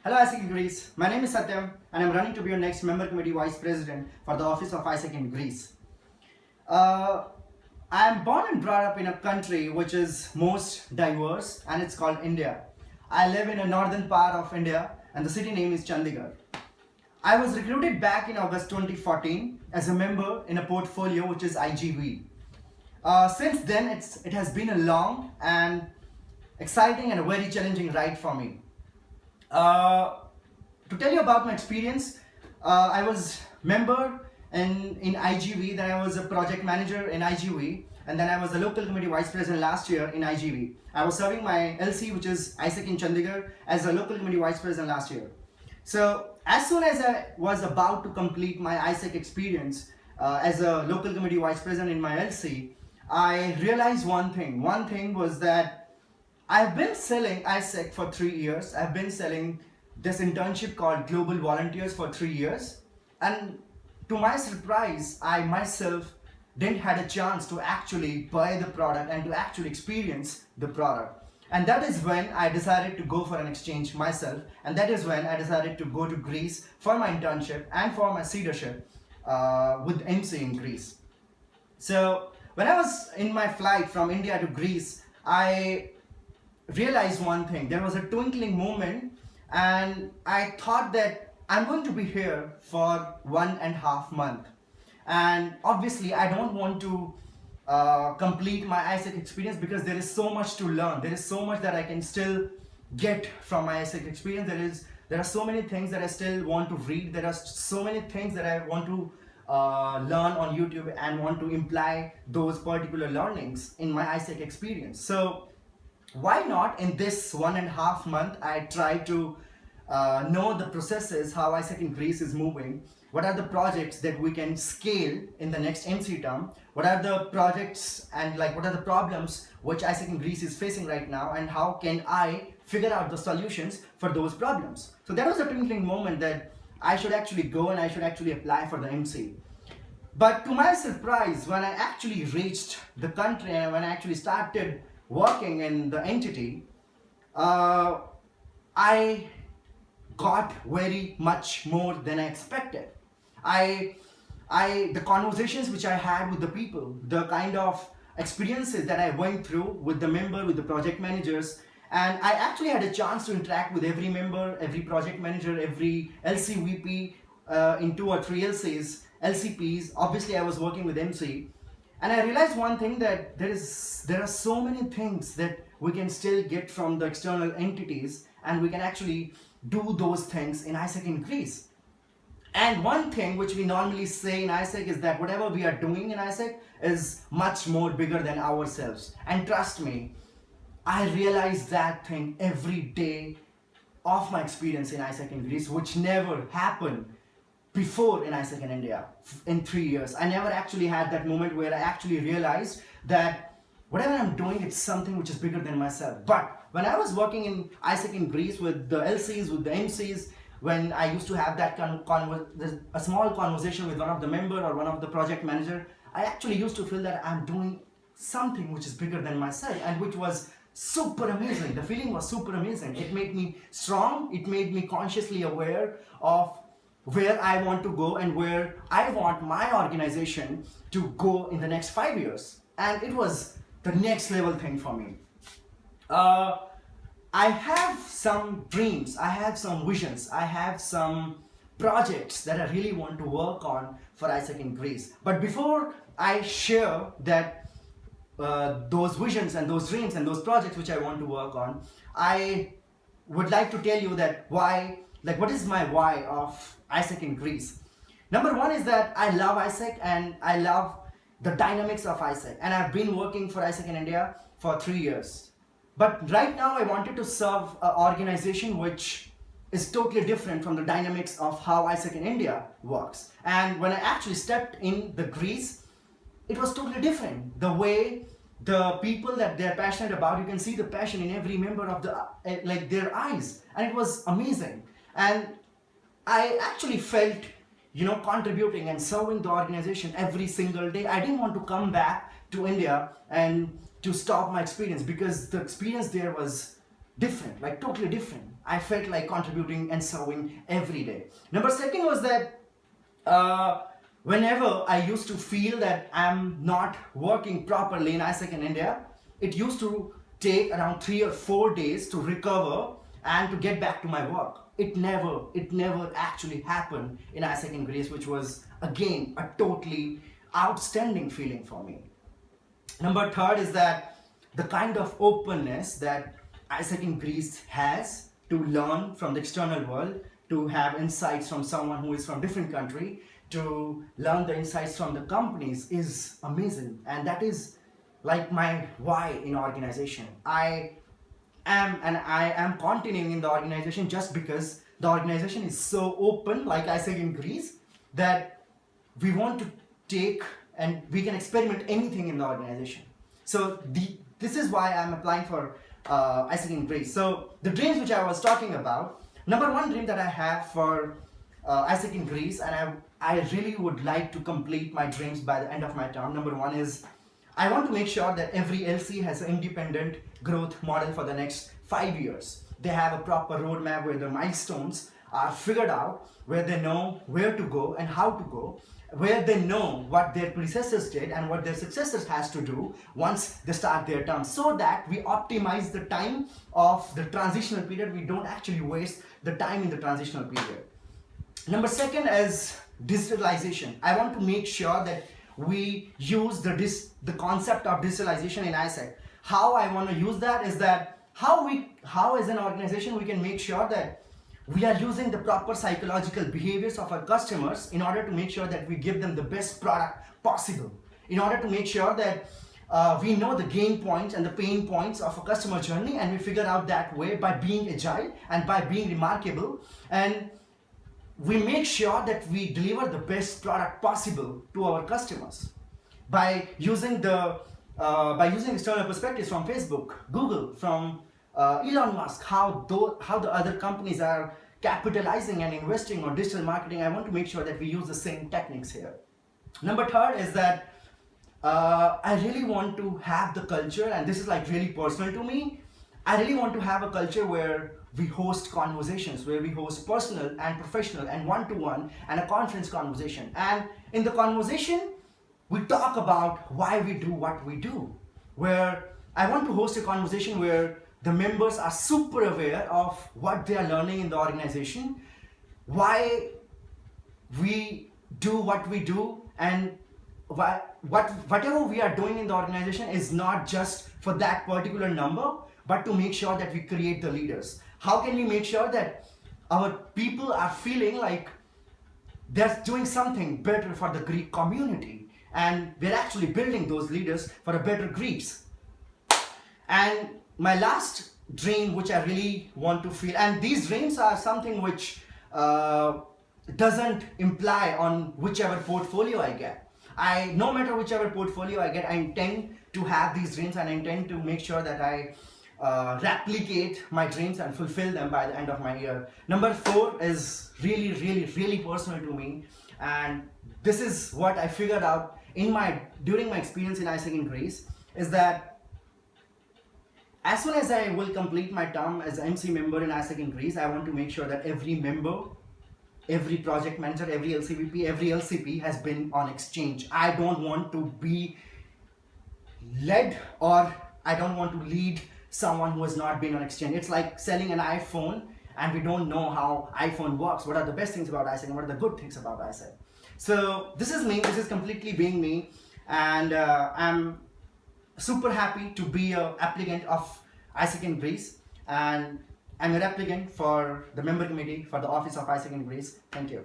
Hello ISEC in Greece. My name is Satyam and I'm running to be your next member committee vice president for the office of ISEC in Greece. Uh, I am born and brought up in a country which is most diverse and it's called India. I live in a northern part of India and the city name is Chandigarh. I was recruited back in August 2014 as a member in a portfolio which is IGV. Since then, it has been a long and exciting and a very challenging ride for me. Uh, to tell you about my experience, I was member in IGV, then I was a project manager in IGV, and then I was the local committee vice president last year in IGV. I was serving my LC, which is ISEC in Chandigarh, as a local committee vice president last year. So as soon as I was about to complete my ISEC experience as a local committee vice president in my LC, I realized one thing. One thing was that I've been selling ISEC for 3 years. I've been selling this internship called Global Volunteers for 3 years. And to my surprise, I myself didn't had a chance to actually buy the product and to actually experience the product. And that is when I decided to go for an exchange myself. And that is when I decided to go to Greece for my internship and for my leadership with MC in Greece. So when I was in my flight from India to Greece, I realized one thing. There was a twinkling moment, and I thought that I'm going to be here for 1.5 months. And obviously, I don't want to complete my ISEC experience because there is so much to learn. There is so much that I can still get from my ISEC experience. There are so many things that I still want to read. There are so many things that I want to learn on YouTube and want to imply those particular learnings in my ISEC experience. So why not in this 1.5 month I try to know the processes, how ISEC in Greece is moving, what are the projects that we can scale in the next MC term, what are the projects and what are the problems which ISEC in Greece is facing right now, and how can I figure out the solutions for those problems. So that was a twinkling moment that I should actually go and I should actually apply for the MC. But to my surprise, when I actually reached the country and when I actually started working in the entity, I got very much more than I expected. The conversations which I had with the people, the kind of experiences that I went through with the member, with the project managers, and I actually had a chance to interact with every member, every project manager, every LCVP in 2 or 3 LCs, LCPs. Obviously, I was working with MC, and I realized one thing, that there are so many things that we can still get from the external entities, and we can actually do those things in ISEC in Greece. And one thing which we normally say in ISEC is that whatever we are doing in ISEC is much more bigger than ourselves. And trust me, I realize that thing every day of my experience in ISEC in Greece, which never happened before in ISEC in India in 3 years. I never actually had that moment where I actually realized that whatever I'm doing, it's something which is bigger than myself. But when I was working in ISEC in Greece with the LCs, with the MCs, when I used to have that a small conversation with one of the member or one of the project manager, I actually used to feel that I'm doing something which is bigger than myself, and which was super amazing. The feeling was super amazing. It made me strong. It made me consciously aware of where I want to go and where I want my organization to go in the next 5 years. And it was the next level thing for me. I have some dreams, I have some visions, I have some projects that I really want to work on for ISEC in Greece. But before I share that those visions and those dreams and those projects which I want to work on, I would like to tell you that what is my why of ISEC in Greece. Number one is that I love ISEC and I love the dynamics of ISEC, and I've been working for ISEC in India for 3 years. But right now I wanted to serve an organization which is totally different from the dynamics of how ISEC in India works. And when I actually stepped in the Greece, it was totally different. The way the people that they're passionate about, you can see the passion in every member of their eyes, and it was amazing. And I actually felt, contributing and serving the organization every single day. I didn't want to come back to India and to stop my experience, because the experience there was different, totally different. I felt like contributing and serving every day. Number second was that whenever I used to feel that I'm not working properly in ISEC in India, it used to take around 3 or 4 days to recover and to get back to my work. It never actually happened in ISEC in Greece, which was again a totally outstanding feeling for me. Number third is that the kind of openness that ISEC in Greece has to learn from the external world, to have insights from someone who is from different country, to learn the insights from the companies is amazing. And that is like my why in organization. I am continuing in the organization just because the organization is so open, like I said in Greece, that we want to take and we can experiment anything in the organization. So this is why I'm applying for ISEC in Greece. So the dreams which I was talking about, number one dream that I have for ISEC in Greece, and I really would like to complete my dreams by the end of my term. Number one is I want to make sure that every LC has an independent growth model for the next 5 years. They have a proper roadmap where the milestones are figured out, where they know where to go and how to go, where they know what their predecessors did and what their successors has to do once they start their term, so that we optimize the time of the transitional period. We don't actually waste the time in the transitional period. Number second is digitalization. I want to make sure that we use the concept of digitalization in ISEC. How I want to use that is that how as an organization we can make sure that we are using the proper psychological behaviors of our customers in order to make sure that we give them the best product possible, in order to make sure that we know the gain points and the pain points of a customer journey, and we figure out that way by being agile and by being remarkable, and we make sure that we deliver the best product possible to our customers by using external perspectives from Facebook, Google, from Elon Musk, how the other companies are capitalizing and investing on digital marketing. I want to make sure that we use the same techniques here. Number third is that I really want to have the culture, and this is like really personal to me. I really want to have a culture where we host conversations, where we host personal and professional and one-to-one and a conference conversation. And in the conversation, we talk about why we do what we do. Where I want to host a conversation where the members are super aware of what they are learning in the organization, why we do what we do, and whatever we are doing in the organization is not just for that particular number, but to make sure that we create the leaders. How can we make sure that our people are feeling like they're doing something better for the Greek community, and we're actually building those leaders for a better Greece? And my last dream, which I really want to feel, and these dreams are something which doesn't imply on whichever portfolio I get. No matter whichever portfolio I get, I intend to have these dreams, and I intend to make sure that I replicate my dreams and fulfill them by the end of my year. Number 4 is really personal to me, and this is what I figured out during my experience in ISEC in Greece, is that as soon as I will complete my term as MC member in ISEC in Greece, I want to make sure that every member, every project manager, every LCVP, every LCP has been on exchange. I don't want to be led, or I don't want to lead someone who has not been on exchange. It's like selling an iPhone and we don't know how iPhone works. What are the best things about ISEC and what are the good things about ISEC? So this is me, this is completely being me, and I'm super happy to be an applicant of ISEC in Greece, and I'm an applicant for the member committee for the office of ISEC in Greece. Thank you.